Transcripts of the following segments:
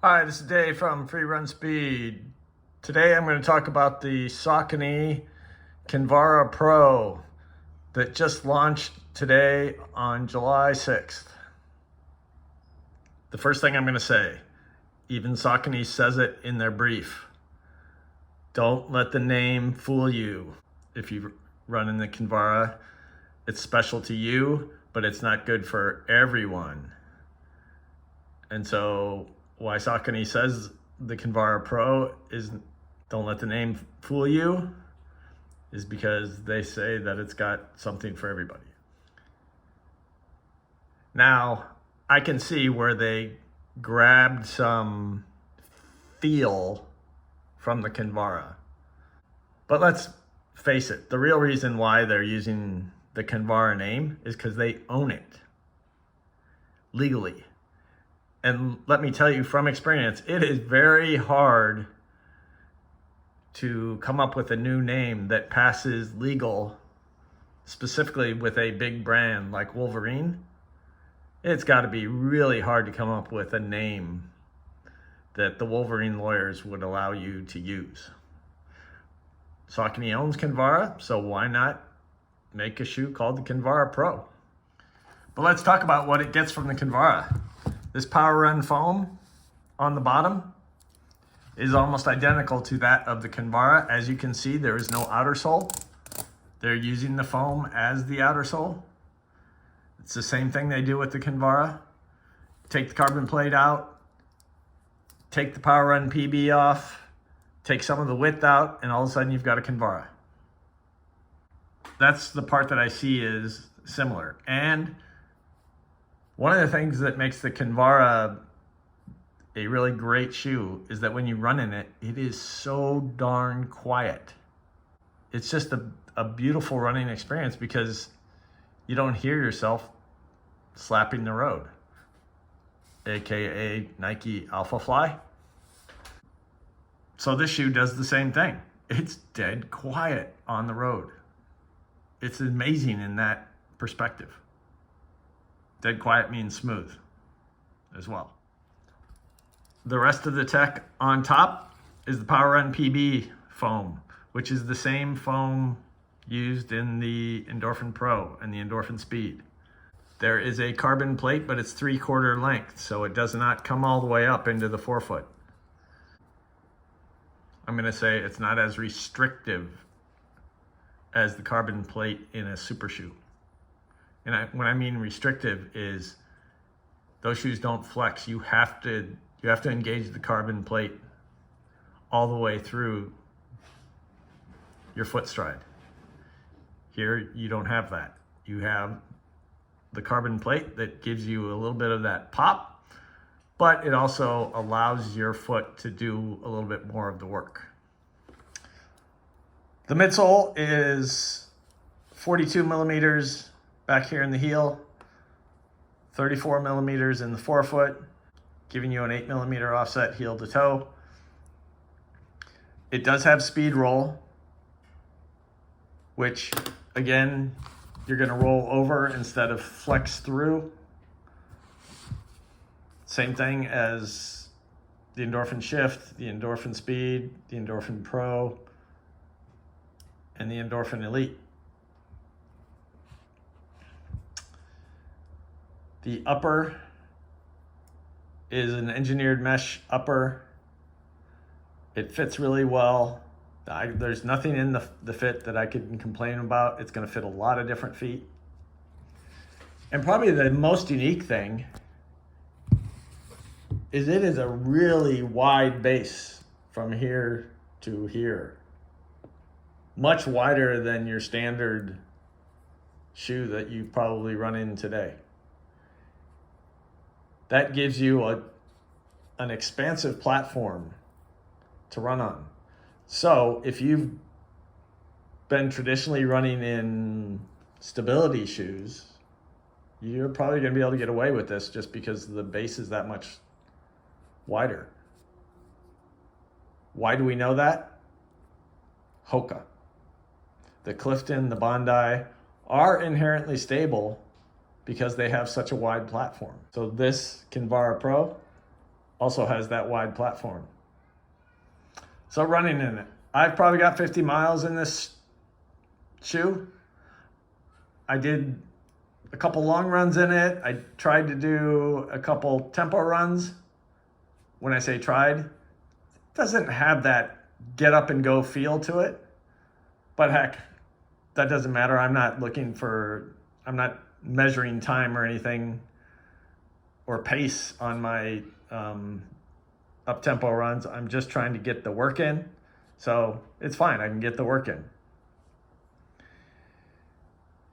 Hi, this is Dave from Free Run Speed. Today I'm going to talk about the Saucony Kinvara Pro that just launched today on July 6th. The first thing I'm going to say, even Saucony says it in their brief. Don't let the name fool you. If you run in the Kinvara, it's special to you, but it's not good for everyone. And so why Saucony says the Kinvara Pro is don't let the name fool you is because they say that it's got something for everybody. Now, I can see where they grabbed some feel from the Kinvara. But let's face it, the real reason why they're using the Kinvara name is because they own it legally. And let me tell you from experience, it is very hard to come up with a new name that passes legal, specifically with a big brand like Wolverine. It's got to be really hard to come up with a name that the Wolverine lawyers would allow you to use. Saucony owns Kinvara, so why not make a shoe called the Kinvara Pro? But let's talk about what it gets from the Kinvara. This Power Run foam on the bottom is almost identical to that of the Kinvara. As you can see, there is no outer sole. They're using the foam as the outer sole. It's the same thing they do with the Kinvara. Take the carbon plate out, take the Power Run PB off, take some of the width out, and all of a sudden you've got a Kinvara. That's the part that I see is similar. And one of the things that makes the Kinvara a really great shoe is that when you run in it, it is so darn quiet. It's just a beautiful running experience because you don't hear yourself slapping the road, AKA Nike Alpha Fly. So this shoe does the same thing. It's dead quiet on the road. It's amazing in that perspective. Dead quiet means smooth as well. The rest of the tech on top is the Power Run PB foam, which is the same foam used in the Endorphin Pro and the Endorphin Speed. There is a carbon plate, but it's 3/4 length, so it does not come all the way up into the forefoot. I'm going to say it's not as restrictive as the carbon plate in a super shoe. And when I mean restrictive is those shoes don't flex. You have to engage the carbon plate all the way through your foot stride. Here, you don't have that. You have the carbon plate that gives you a little bit of that pop, but it also allows your foot to do a little bit more of the work. The midsole is 42 millimeters back here in the heel, 34 millimeters in the forefoot, giving you an 8 millimeter offset heel to toe. It does have speed roll, which again, you're gonna roll over instead of flex through. Same thing as the Endorphin Shift, the Endorphin Speed, the Endorphin Pro, and the Endorphin Elite. The upper is an engineered mesh upper. It fits really well. There's nothing in the fit that I could complain about. It's going to fit a lot of different feet. And probably the most unique thing is it is a really wide base from here to here. Much wider than your standard shoe that you probably run in today. That gives you an expansive platform to run on. So if you've been traditionally running in stability shoes, you're probably going to be able to get away with this just because the base is that much wider. Why do we know that? Hoka. The Clifton, the Bondi are inherently stable because they have such a wide platform. So this Kinvara Pro also has that wide platform. So running in it, I've probably got 50 miles in this shoe. I did a couple long runs in it. I tried to do a couple tempo runs. When I say tried, it doesn't have that get up and go feel to it. But heck, that doesn't matter. I'm not measuring time or anything or pace on my up-tempo runs. I'm just trying to get the work in. So it's fine. I can get the work in.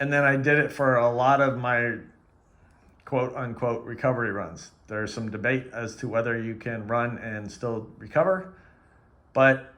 And then I did it for a lot of my quote unquote recovery runs. There's some debate as to whether you can run and still recover, but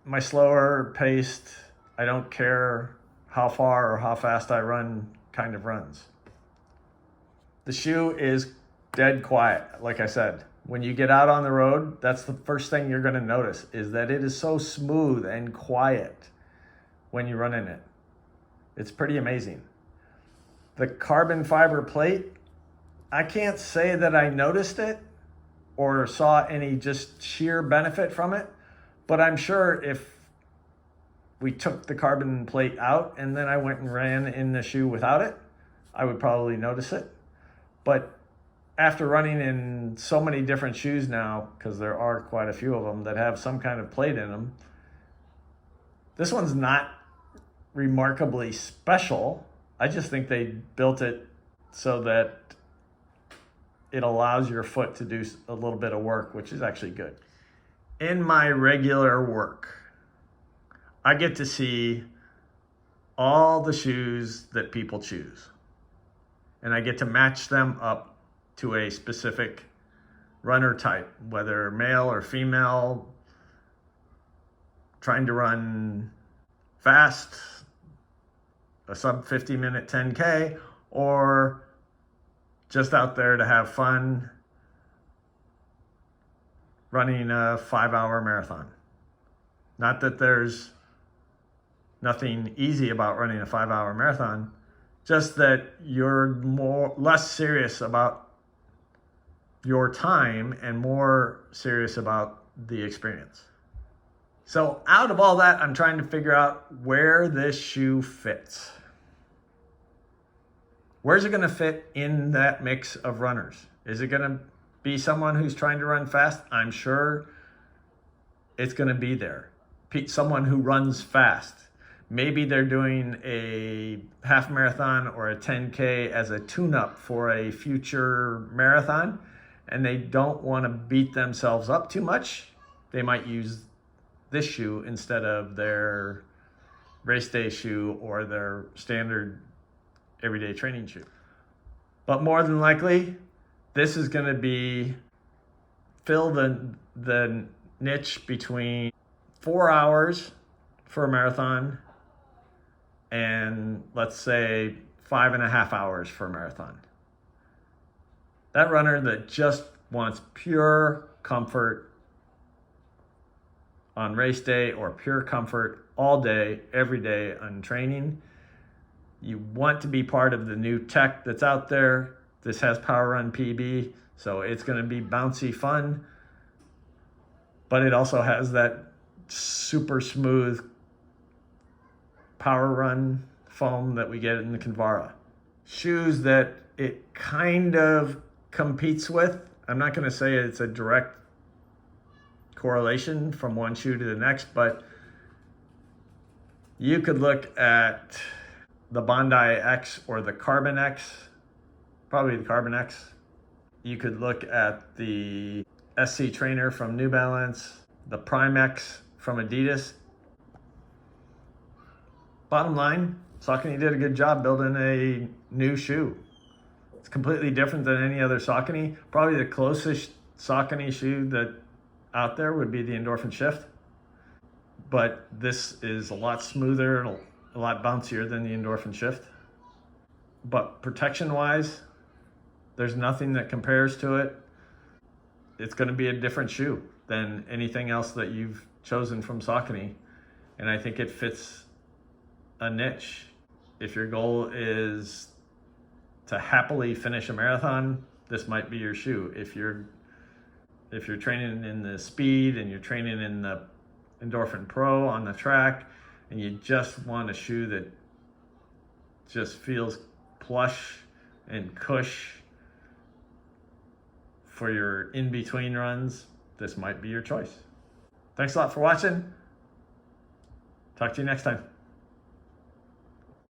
my slower paced, I don't care how far or how fast I run kind of runs. The shoe is dead quiet. Like I said, when you get out on the road, that's the first thing you're going to notice, is that it is so smooth and quiet when you run in it. It's pretty amazing. The carbon fiber plate, I can't say that I noticed it or saw any just sheer benefit from it, but I'm sure if we took the carbon plate out and then I went and ran in the shoe without it, I would probably notice it. But after running in so many different shoes now, because there are quite a few of them that have some kind of plate in them, this one's not remarkably special. I just think they built it so that it allows your foot to do a little bit of work, which is actually good. In my regular work, I get to see all the shoes that people choose, and I get to match them up to a specific runner type, whether male or female, trying to run fast, a sub 50-minute 10K, or just out there to have fun running a 5-hour marathon. Not that there's nothing easy about running a 5-hour marathon, just that you're less serious about your time and more serious about the experience. So out of all that, I'm trying to figure out where this shoe fits. Where's it going to fit in that mix of runners? Is it going to be someone who's trying to run fast? I'm sure it's going to be there. Someone who runs fast. Maybe they're doing a half marathon or a 10K as a tune-up for a future marathon, and they don't want to beat themselves up too much. They might use this shoe instead of their race day shoe or their standard everyday training shoe. But more than likely, this is going to fill the niche between 4 hours for a marathon and let's say 5.5 hours for a marathon. That runner that just wants pure comfort on race day or pure comfort all day, every day on training. You want to be part of the new tech that's out there. This has Power Run PB, so it's going to be bouncy fun, but it also has that super smooth Power Run foam that we get in the Kinvara. Shoes that it kind of competes with. I'm not going to say it's a direct correlation from one shoe to the next, but you could look at the Bondi X or the Carbon X, probably the Carbon X. You could look at the SC Trainer from New Balance, the Prime X from Adidas. Bottom line, Saucony did a good job building a new shoe. It's completely different than any other Saucony. Probably the closest Saucony shoe that out there would be the Endorphin Shift, but this is a lot smoother, a lot bouncier than the Endorphin Shift. But protection wise, there's nothing that compares to it. It's going to be a different shoe than anything else that you've chosen from Saucony, and I think it fits a niche. If your goal is to happily finish a marathon, this might be your shoe. If you're if you're training in the speed and you're training in the Endorphin Pro on the track, and you just want a shoe that just feels plush and cush for your in-between runs, this might be your choice. Thanks a lot for watching. Talk to you next time.